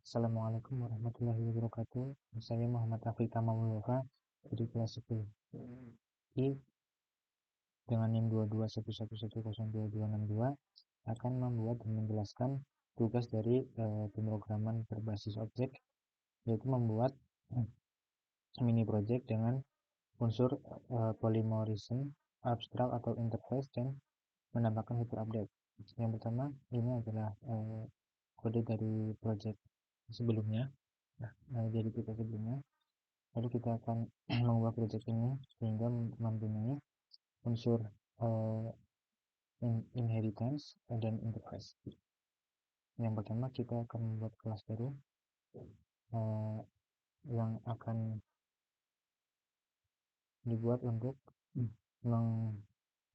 Assalamualaikum warahmatullahi wabarakatuh. Saya Muhammad Rafiq Tamamulova dari kelas 10 I dengan NIM 2211102262 akan membuat dan menjelaskan tugas dari pemrograman berbasis objek, yaitu membuat mini project dengan unsur polymorphism, abstrak atau interface, dan menambahkan fitur update. Yang pertama, ini adalah kode dari project sebelumnya. Jadi kita sebelumnya, lalu kita akan mengubah project ini sehingga mempunyai unsur uh, inheritance dan interface. Yang pertama, kita akan membuat kelas baru uh, yang akan dibuat untuk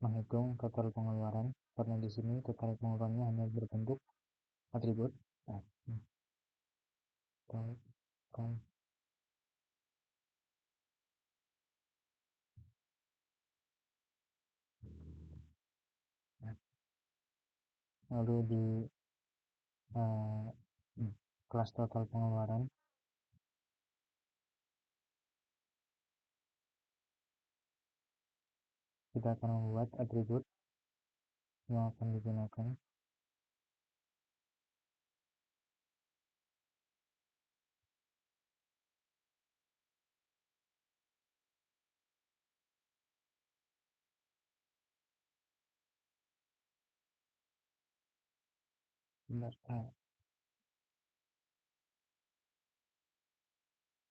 menghitung total pengeluaran, karena di sini total pengeluarannya hanya berbentuk atribut. Nah, lalu di uh, kelas total pengeluaran kita akan membuat atribut yang akan digunakan.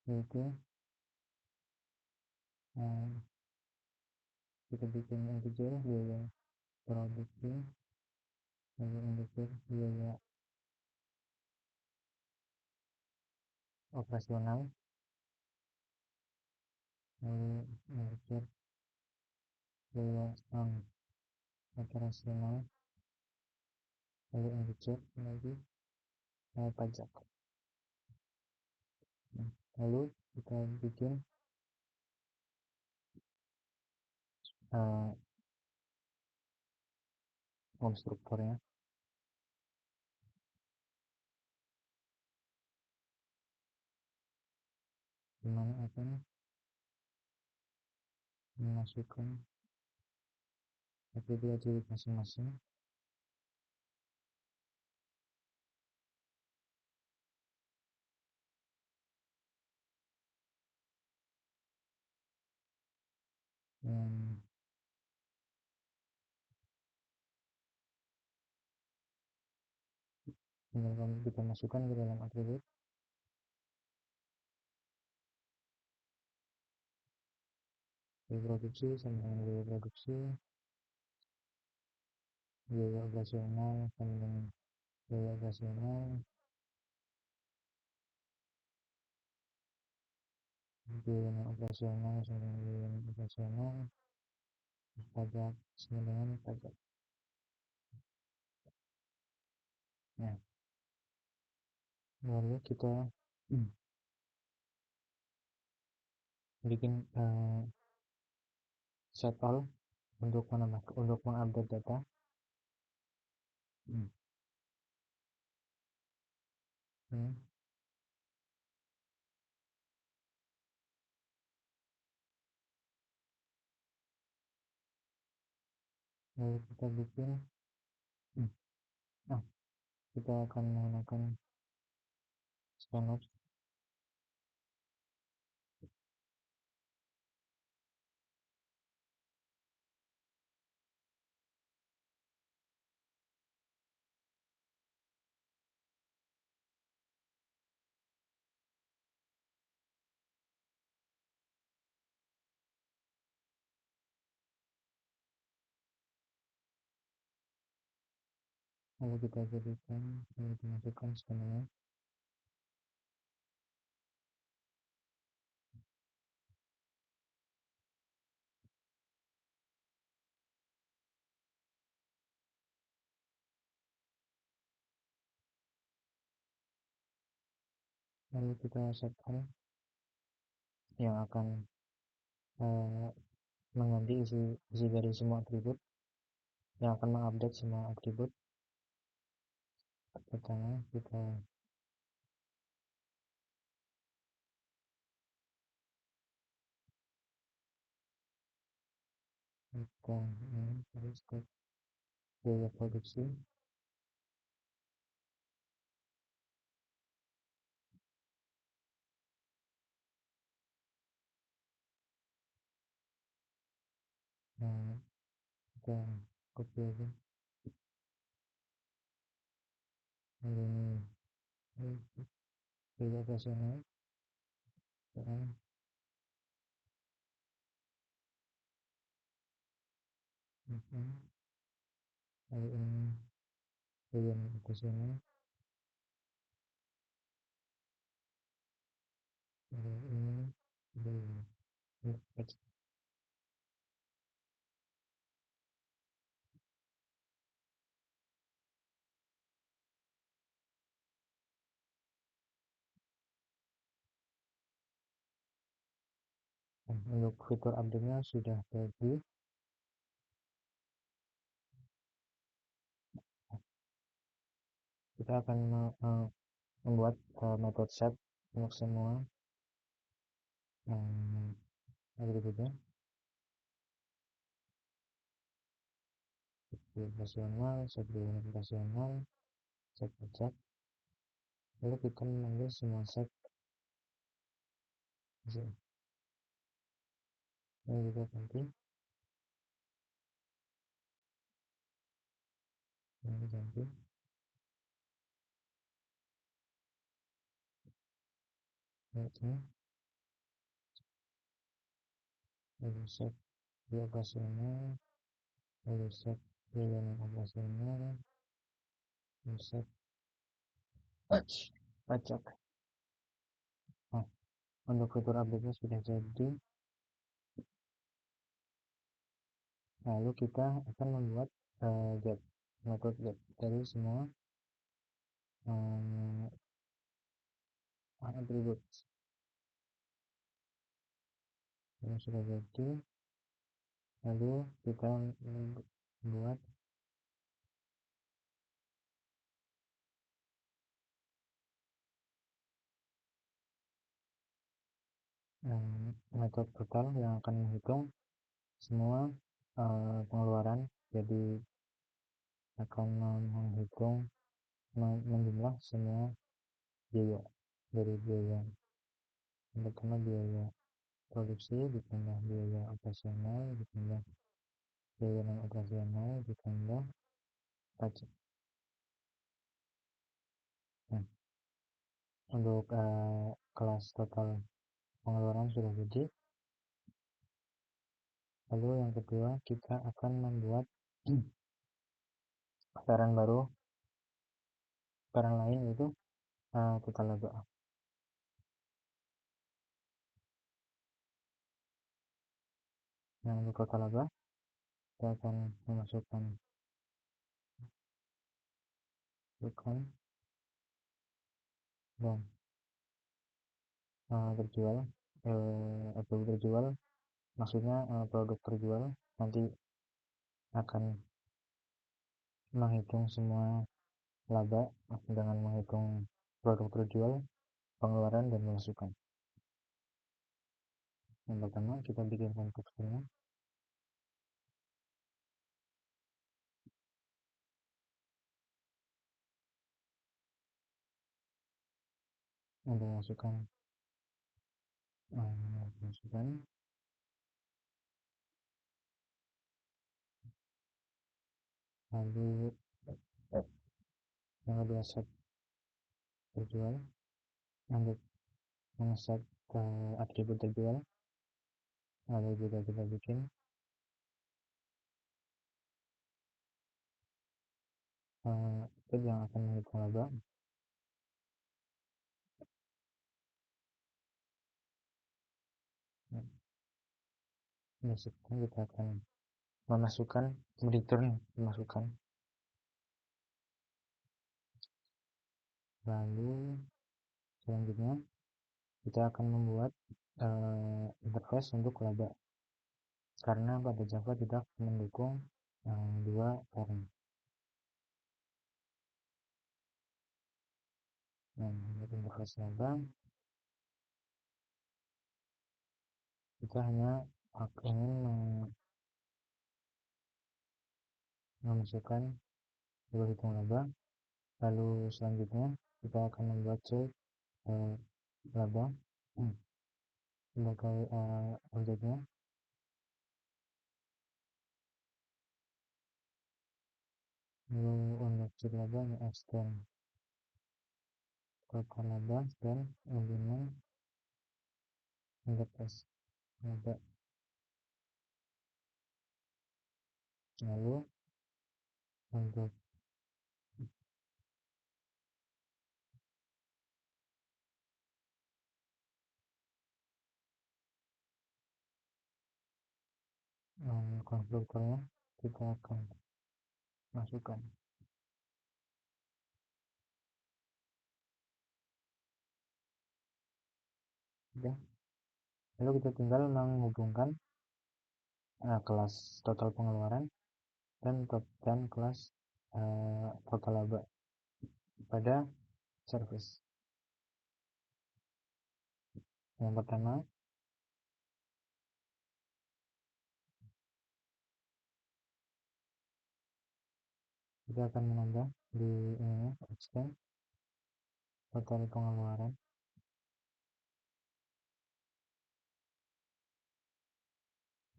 Yaitu kita bikin integer biaya produksi, lalu integer biaya operasional, lalu integer biaya operasional, lalu integer lagi pajak. Lalu kita bikin konstruktornya, dimana akan memasukkan atribut masing-masing yang kita masukkan ke dalam atribut produksi sama dengan biaya produksi, biaya operasional sama dengan biaya operasional, biaya operasional sama dengan biaya operasional, pajak sama dengan pajak. Nah, lalu kita bikin set all untuk mengupdate data. Lalu kita bikin kita akan menggunakan scanner. Lalu kita jadikan, lalu kita masukkan scanner. Lalu kita setkan yang akan mengganti isi dari semua atribut, yang akan mengupdate semua atribut. Pertama kita Bukan terus ke biaya produksi. Nah, kita copy aja ini biaya operasional sekarang lalu ini biaya operasional lalu ini biaya untuk fitur update-nya sudah jadi. Kita akan membuat metode set untuk semua berikutnya operasional, set biaya operasional, set pajak, lalu kita memanggil semua set. Ini kita ganti, ini ganti, ini lalu set biaya operasional, lalu set biaya operasional, lalu set pajak. Nah, untuk fitur update-nya sudah jadi. Lalu kita akan membuat get metode get dari semua atribut yang sudah jadi. Lalu kita membuat metode total yang akan menghitung semua pengeluaran. Jadi akan menghitung menjumlah semua biaya dari biaya yang pertama biaya produksi ditambah biaya operasional ditambah biaya non operasional ditambah pajak. Nah, untuk kelas total pengeluaran sudah jadi. Lalu yang kedua kita akan membuat putaran baru, putaran lain yaitu total laba. Nah, untuk total laba kita akan memasukkan dan terjual atau terjual maksudnya produk terjual nanti akan menghitung semua laba dengan menghitung produk terjual, pengeluaran dan masukan. Yang pertama kita bikin konteksnya untuk masukan lalu yang kedua set terjual untuk mengeset atribut terjual. Lalu juga kita bikin itu yang akan menghitung laba. Basicnya kita akan memasukkan return memasukkan. Lalu selanjutnya kita akan membuat interface untuk laba karena pada Java tidak mendukung dua form. Nah, untuk interface laba kita hanya ingin memasukkan judul hitung laba. Lalu selanjutnya kita akan membuat cek laba sebagai objeknya. Lalu untuk cek laba ini extend total laba dan implement interface laba. Lalu untuk konstruktornya kita akan masukkan. Oke. Lalu kita tinggal menghubungkan kelas total pengeluaran dan kelas total laba pada service. Yang pertama, kita akan menambah di ini extend total pengeluaran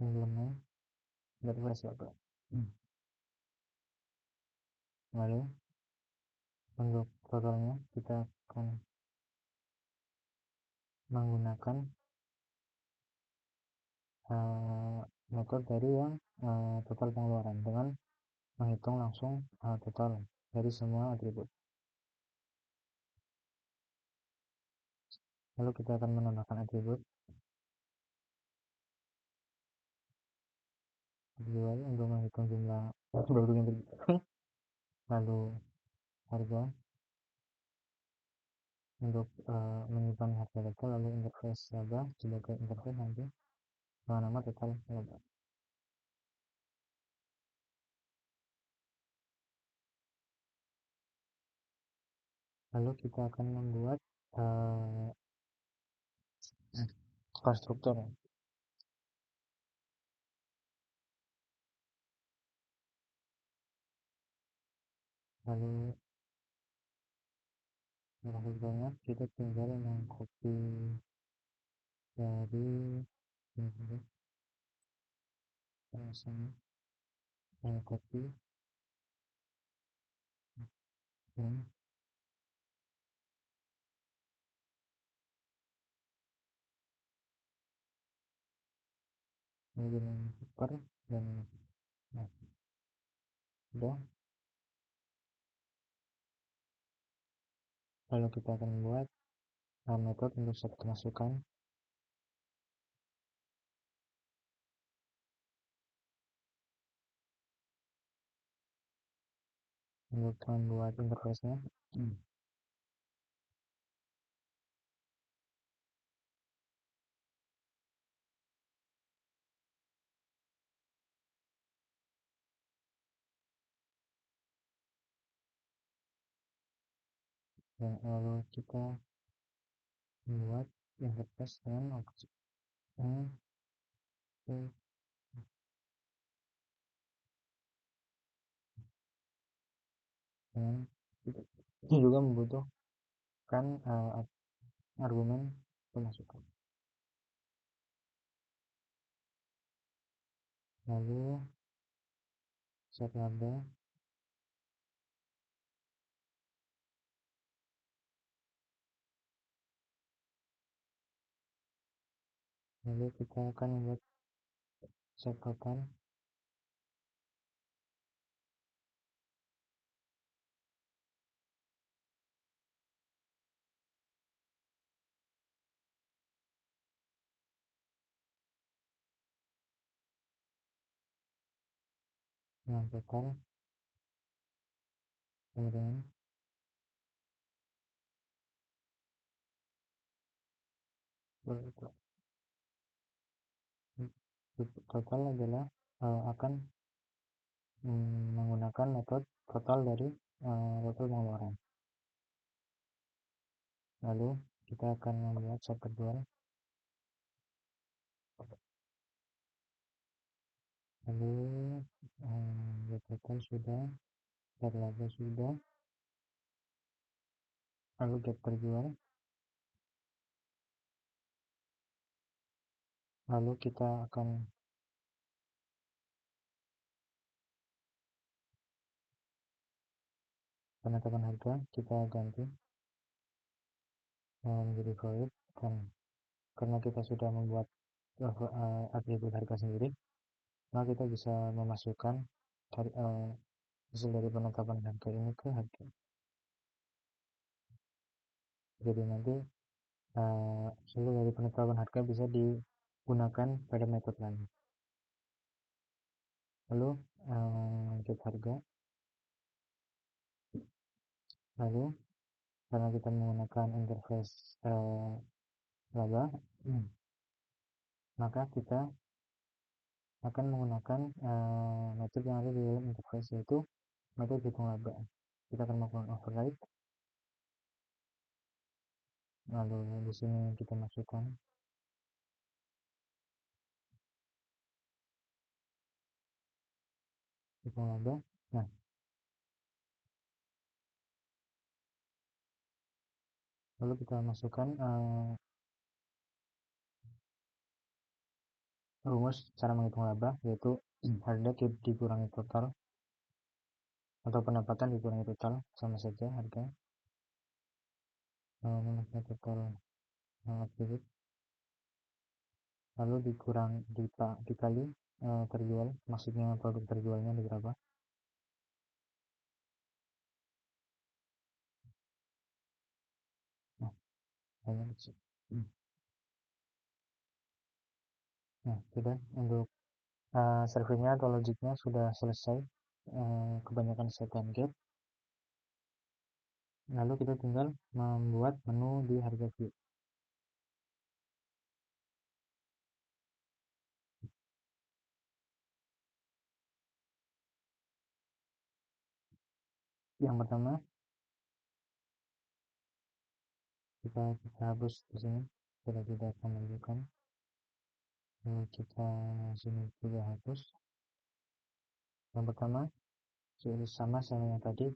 implement interface laba. Lalu untuk totalnya kita akan menggunakan metode dari yang total pengeluaran dengan menghitung langsung total dari semua atribut. Lalu kita akan menambahkan atribut kedua untuk menghitung jumlah produk yang terjual. Lalu harga untuk menyimpan harga total. Lalu interface laba sebagai interface nanti dengan nama total laba. Lalu kita akan membuat konstruktor. Lalu selanjutnya kita tinggal mengcopy dari ini copy dan dengan super dan sudah. Lalu kita akan membuat metode untuk satu masukan. Untuk membuat interface-nya dan lalu kita membuat interface dengan objek dan itu juga membutuhkan argumen pemasukan. Lalu set laba, lalu kita akan membuat set total. Yang total kemudian total adalah akan menggunakan metode total dari total pengeluaran. Lalu kita akan membuat set kedua. Lalu Get total sudah, get laba sudah, lalu get terjual, lalu kita akan penetapan harga kita ganti menjadi void, dan karena kita sudah membuat atribut harga sendiri, maka kita bisa memasukkan hasil dari penetapan harga ini ke harga. Jadi nanti hasil dari penetapan harga bisa digunakan pada metode lain. Lalu get harga, lalu karena kita menggunakan interface laba, maka kita akan menggunakan metode yang ada di dalam interface, yaitu metode hitung laba. Kita akan melakukan override, lalu di sini kita masukkan hitung laba. Nah, lalu kita masukkan rumus cara menghitung laba, yaitu harga dikurangi total, atau pendapatan dikurangi total, sama saja harga minusnya total atribut, lalu dikali terjual, maksudnya produk terjualnya di berapa. Nah, sudah untuk servernya atau logiknya sudah selesai, kebanyakan set and get. Lalu kita tinggal membuat menu di harga view. Yang pertama kita hapus di sini, kita tidak akan menunjukkan. Lalu kita sini juga hapus. Yang pertama sama yang tadi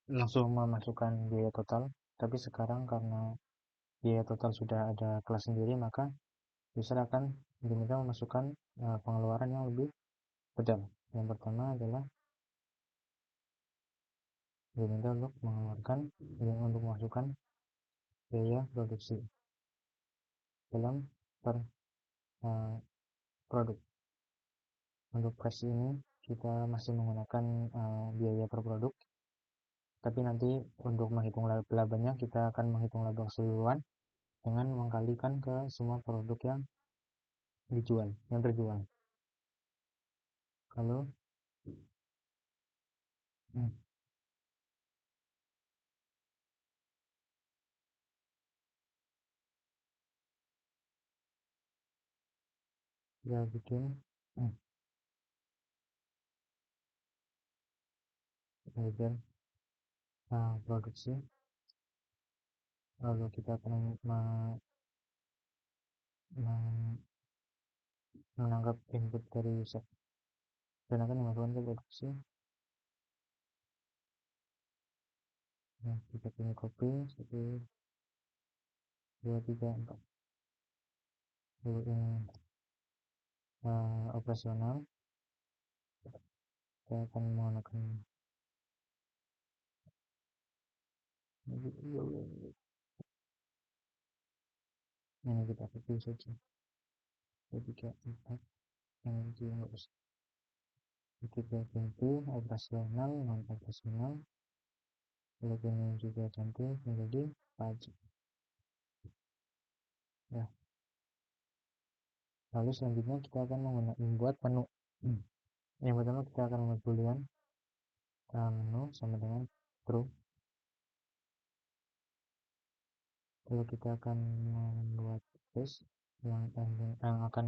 langsung memasukkan biaya total, tapi sekarang karena biaya total sudah ada kelas sendiri, maka user akan diminta memasukkan pengeluaran yang lebih detail. Yang pertama adalah diminta untuk memasukkan biaya produksi dalam per produk. Untuk price ini kita masih menggunakan biaya per produk, tapi nanti untuk menghitung labanya kita akan menghitung laba keseluruhan dengan mengkalikan ke semua produk yang terjual. Kalau ya bikin label produksi, lalu kita akan menangkap input dari user dan akan dimasukkan ke produksi. Nah, kita pilih copy 1 2 3 4. Lalu ini operasional, kita akan menggunakan ini, kita copy saja 2 3 4, yang itu nggak usah. Kita ganti operasional non operasional, lalu ini juga ganti menjadi pajak. Ya, lalu selanjutnya kita akan membuat menu. Yang pertama kita akan membuat boolean menu sama dengan true. Lalu kita akan membuat space yang akan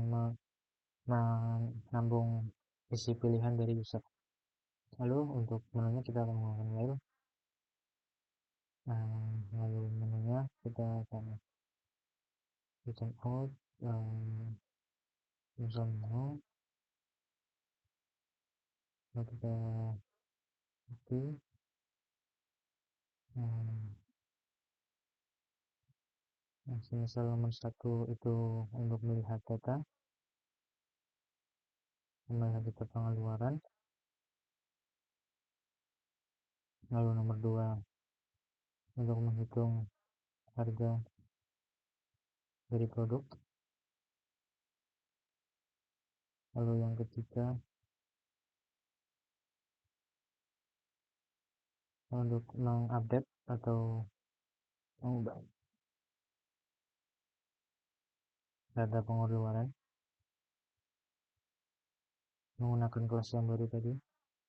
menambung isi pilihan dari user. Lalu untuk menunya kita akan menggunakan while. Lalu menunya kita akan return out user menu, Lalu kita oke. Nah, semisal nomor satu itu untuk melihat data, melihat data pengeluaran. Lalu nomor dua untuk menghitung harga dari produk. Lalu yang ketiga untuk mengupdate atau mengubah data pengeluaran menggunakan kelas yang baru tadi.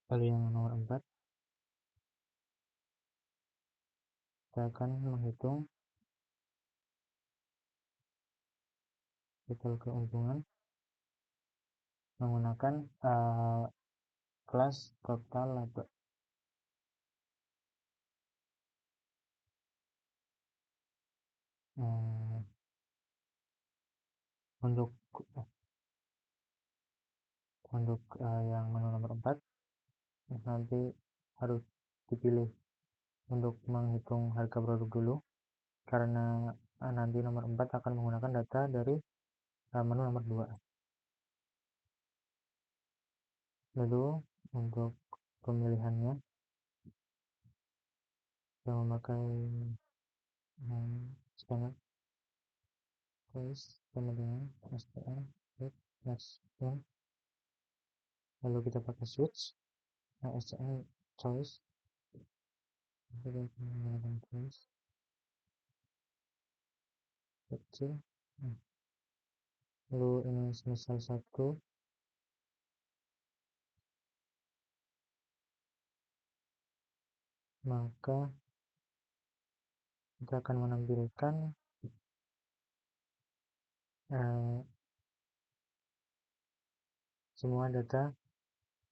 Lalu yang nomor 4, kita akan menghitung total keuntungan menggunakan kelas total laba. Untuk yang menu nomor 4 nanti harus dipilih untuk menghitung harga produk dulu, karena nanti nomor 4 akan menggunakan data dari menu nomor 2. Lalu untuk pemilihannya kita memakai standard choice sama dengan STM next. Lalu kita pakai switch STM choice, kita menggunakan choice kecil. Lalu ini semisal 1, maka kita akan menampilkan semua data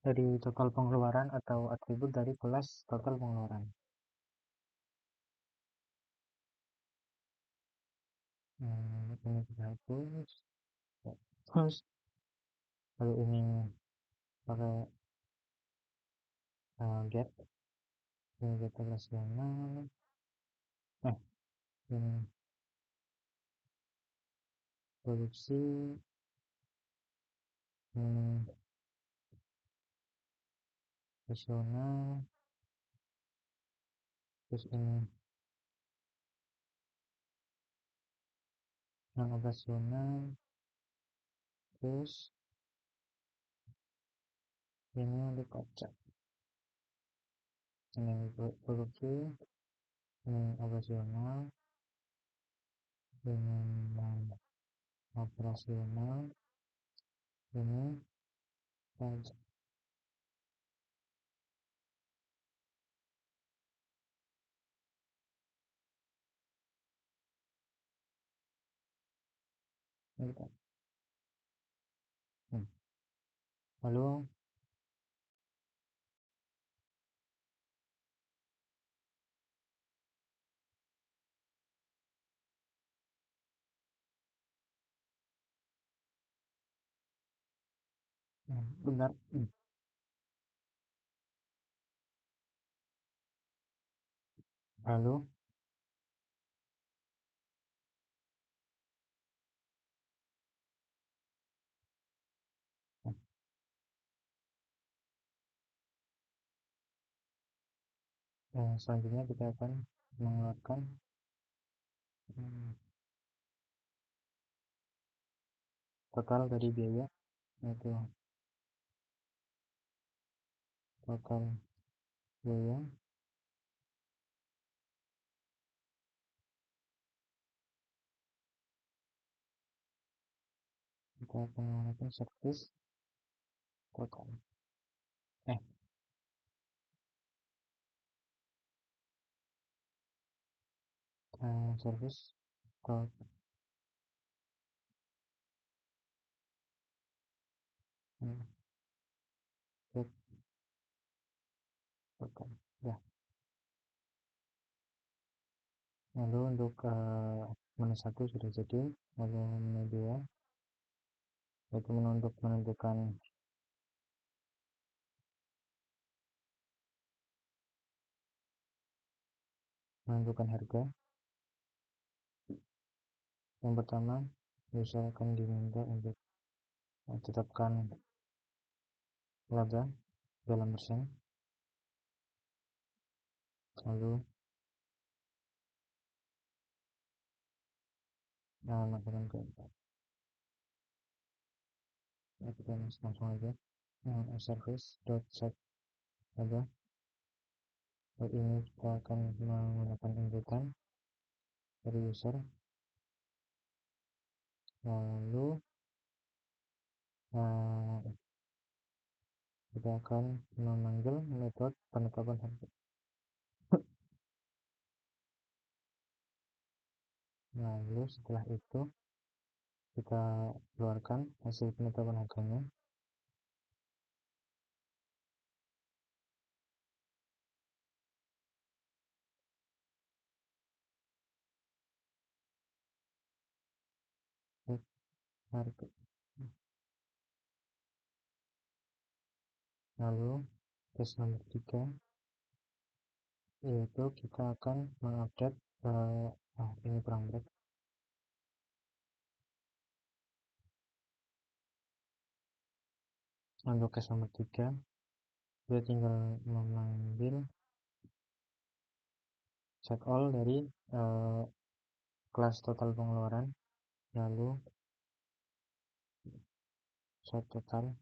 dari total pengeluaran atau atribut dari kelas total pengeluaran. Ini kita hapus, terus lalu ini pakai get, ini get operasional. Ini produksi, ini operasional, terus ini yang operasional, terus ini untuk kocak. Ini produksi, ini operasional, ini operasional, ini pajak. Lalu benar. Lalu selanjutnya kita akan mengeluarkan total dari biaya, yaitu total biaya kita akan menggunakan service total service total total ya. Lalu untuk menu 1 sudah jadi. Lalu menu 2 yaitu menu untuk menentukan menentukan harga. Yang pertama, user akan diminta untuk tetapkan laba dalam persen, lalu melakukan keempat. Ya, kita langsung aja service.set laba. Ini kita akan menggunakan inputan dari user, lalu kita akan memanggil metode penetapan harga. Lalu setelah itu kita keluarkan hasil penetapan harganya. Harga. Lalu tes nomor 3 yaitu kita akan mengupdate ini kurang berat. Untuk case nomor 3 kita tinggal mengambil set all dari kelas total pengeluaran, lalu set total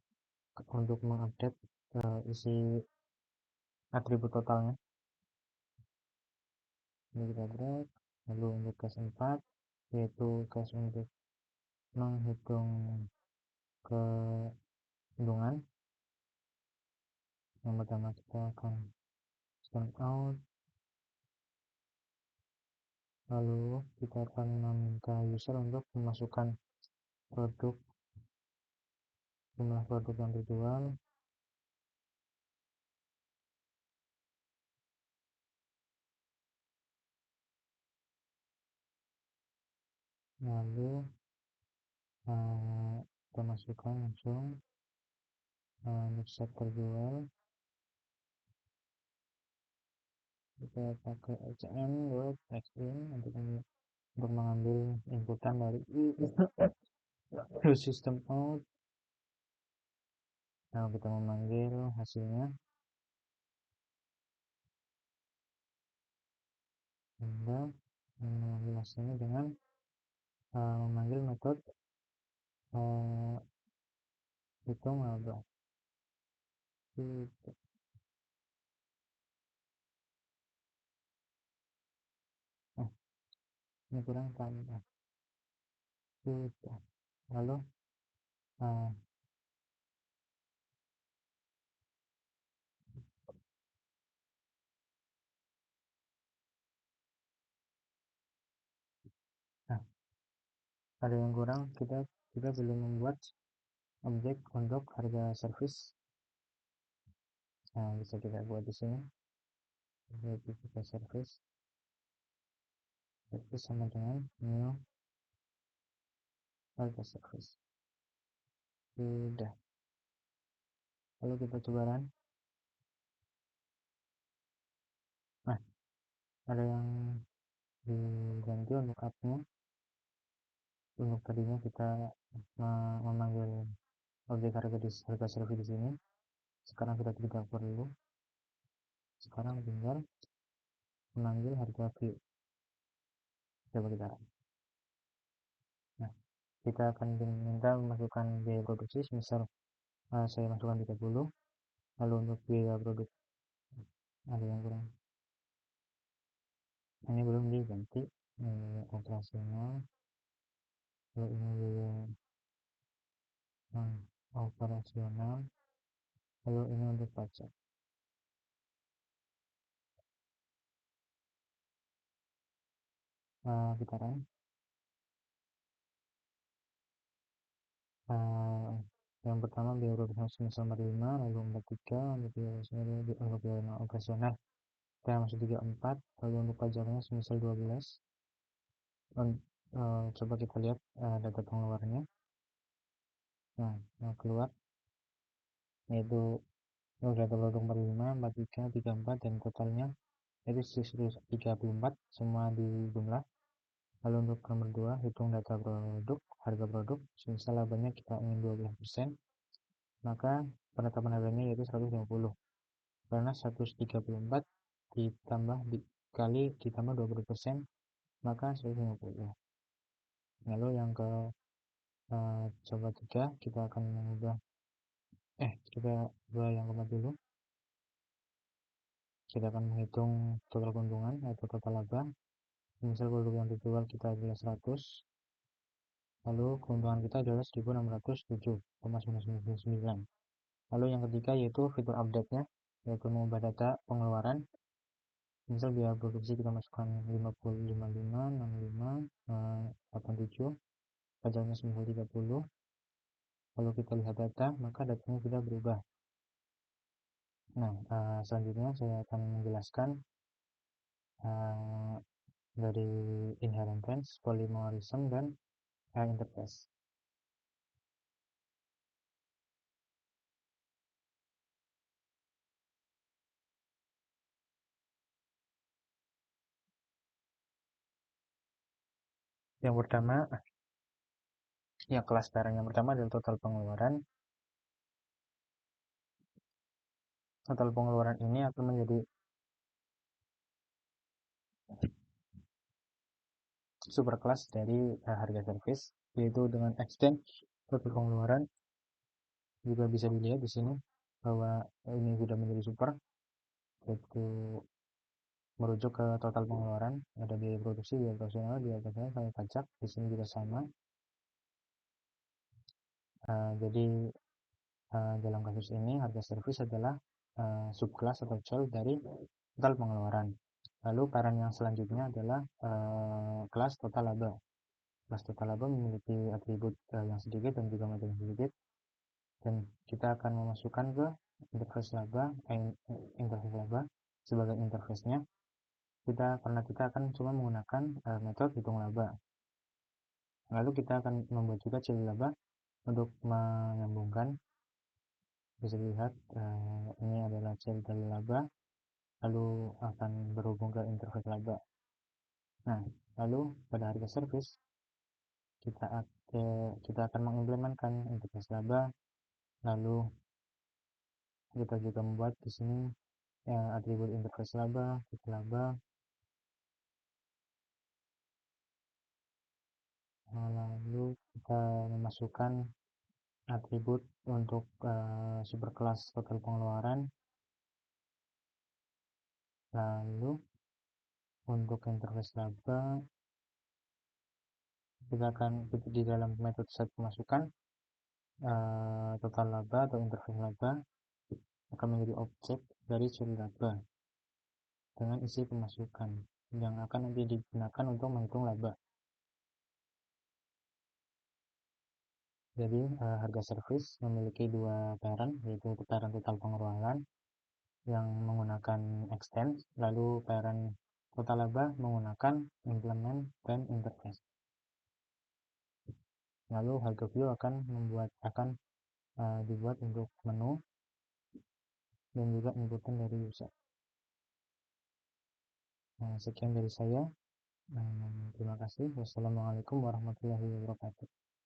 untuk mengupdate isi atribut totalnya. Ini kita drag. Lalu untuk case 4 yaitu case untuk menghitung keuntungan. Yang pertama kita akan scan out, lalu kita akan meminta user untuk memasukkan jumlah produk yang dijual, lalu kita masukkan langsung set terjual. Kita pakai HM buat in untuk mengambil inputan dari system out. Nah, kita memanggil hasilnya hingga mengambil hasilnya dengan memanggil metode hitung laba. Ini kurang tambah. Lalu ada yang kurang, kita belum membuat objek untuk harga service. Nah, bisa kita buat di sini. Jadi kita service sama dengan new harga service. Sudah. Lalu kita coba run. Nah, ada yang diganti untuk app-nya. Untuk tadinya kita memanggil objek harga service di sini. Sekarang kita tidak perlu. Sekarang tinggal memanggil harga view. Coba kita run. Nah, kita akan diminta memasukkan biaya produksi, misal saya masukkan 30. Lalu untuk biaya produk ada yang kurang, ini belum diganti. Operasional, lalu ini biaya operasional, lalu ini untuk pajak. Kita run. Yang pertama biaya produksi semisal 45, lalu 43 untuk biaya operasional kita masuk 34, lalu untuk pajaknya semisal 12. Coba kita lihat data pengeluarannya. Nah, yang keluar yaitu data produk 45, 43, 34 dan totalnya Jadi 134 semua dijumlah. Lalu untuk nomor 2, hitung data produk, harga produk. Misal labanya kita ingin 12%, maka penetapan harganya yaitu 150. Karena 134 ditambah 20%, maka 150. Lalu yang ke coba 3, kita akan mengubah kita ubah yang keempat dulu. Kita akan menghitung total keuntungan atau total laba. Misal produk yang dijual kita adalah 100, lalu keuntungan kita adalah 1607,999. Lalu yang ketiga yaitu fitur update-nya, yaitu mengubah data pengeluaran. Misal biaya produksi kita masukkan 50, 55, 65, 87, pajaknya 930. Lalu kita lihat data, maka datanya sudah berubah. Nah, selanjutnya saya akan menjelaskan dari inheritance, polymorphism, dan interface. Yang pertama, kelas barang yang pertama adalah total pengeluaran. Total pengeluaran ini akan menjadi superclass dari harga service, yaitu dengan extend total pengeluaran. Juga bisa dilihat di sini bahwa ini sudah menjadi super, yaitu merujuk ke total pengeluaran, ada biaya produksi, biaya operasional, biaya operasional sampai pajak. Di sini juga sama. Jadi dalam kasus ini harga servis adalah subclass atau child dari total pengeluaran. Lalu parent yang selanjutnya adalah kelas total laba. Kelas total laba memiliki atribut yang sedikit dan juga metode yang sedikit, dan kita akan memasukkan ke interface laba, sebagai interface-nya karena kita akan cuma menggunakan metode hitung laba. Lalu kita akan membuat juga ciri laba untuk menyambungkan. Bisa dilihat ini adalah ciri dari laba, lalu akan berhubung ke interface laba. Nah, lalu pada harga service kita akan mengimplementkan interface laba. Lalu kita juga membuat di sini atribut interface laba, titik laba. Lalu kita memasukkan atribut untuk superclass total pengeluaran. Lalu untuk interface laba kita akan di dalam metode set pemasukan total laba atau interface laba akan menjadi objek dari ciri laba dengan isi pemasukan yang akan nanti digunakan untuk menghitung laba. Jadi harga service memiliki dua parent, yaitu parent total pengeluaran yang menggunakan extend, lalu parent total laba menggunakan implement dan interface. Lalu harga view akan dibuat untuk menu dan juga inputan dari user. Sekian dari saya. Terima kasih. Wassalamualaikum warahmatullahi wabarakatuh.